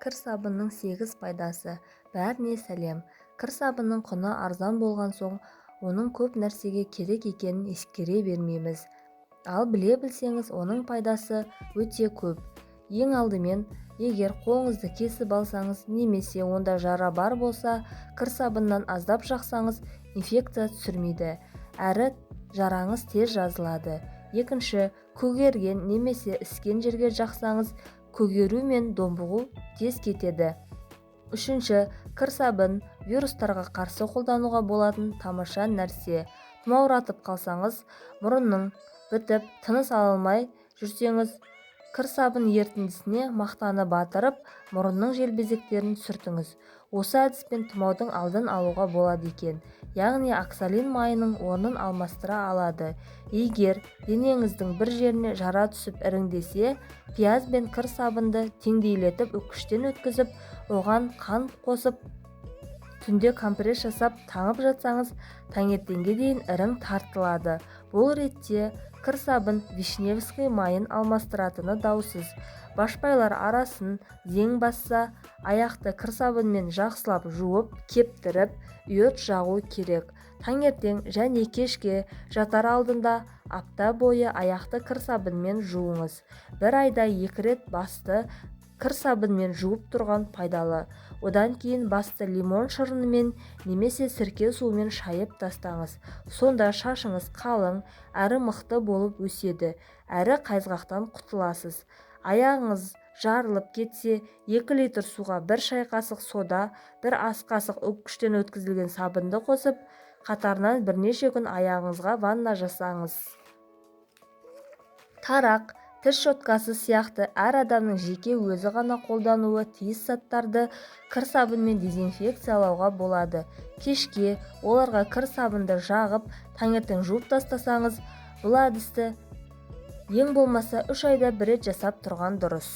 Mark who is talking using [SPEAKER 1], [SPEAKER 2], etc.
[SPEAKER 1] Кір сабынның 8 пайдасы. Бәріне сәлем. Кір сабынның құны арзан болған соң, оның көп нәрсеге керек екенін ескере бермейміз. Ал біле білсеңіз, оның пайдасы өте көп. Ең алдымен, егер қолыңызды кесіп алсаңыз, немесе онда жара бар болса, кір сабыннан аздап жақсаңыз, инфекция түсірмейді, әрі жараңыз тез жазылады. Екінші, көгерген немесе іскен жерге жақсаңыз, көгеру мен домбығу тез кетеді. Үшінші, кір сабын вирустарға қарсы қолдануға болатын тамаша нәрсе. Тұмауратып қалсаңыз, мұрынның бітіп, тыныс ала алмай жүрсеңіз, кір сабын ертіндісіне мақтаны батырып, мұрынның желбезектерін сүртіңіз. Осы әдіспен тұмаудың алдын алуға болады екен. Яғни оксалин майының орнын алмастыра алады. Егер денеңіздің бір жеріне жара түсіп іріңдесе, пияз бен кір сабынды теңдейлетіп үккіштен өткізіп, оған қан қосып, түнде компресс жасап таңып жатсаңыз, таңертеңге дейін ірің тартылады. Бұл ретте кір сабын вишневский майын алмастыратыны даусыз. Башпайлар арасын зең басса, аяқты кір сабынмен жақсылап жуып, кептіріп, йод жағу керек. Таңертең және кешке жатар алдында апта бойы аяқты кір сабынмен жуыңыз. Бір айда 2 рет басты кір сабынмен жуып тұрған пайдалы. Одан кейін басты лимон шырынымен немесе сірке суымен шайып тастаңыз. Сонда шашыңыз қалың, әрі мықты болып өседі, әрі қайызғақтан құтыласыз. Аяғыңыз жарылып кетсе, 2 литр суға 1 шай қасық сода, 1 ас қасық үккіштен өткізілген сабынды қосып, қатарынан бірнеше күн аяғыңызға ванна жасаңыз. Тарақ, тіс щеткасы сияқты әр адамның жеке өзі ғана қолдануы тиіс заттарды кір сабынмен дезинфекциялауға болады. Кешке оларға кір сабынды жағып, таңертең жуып тастасаңыз, бұл әдісті ең болмаса 3 айда 1 рет жасап тұрған дұрыс.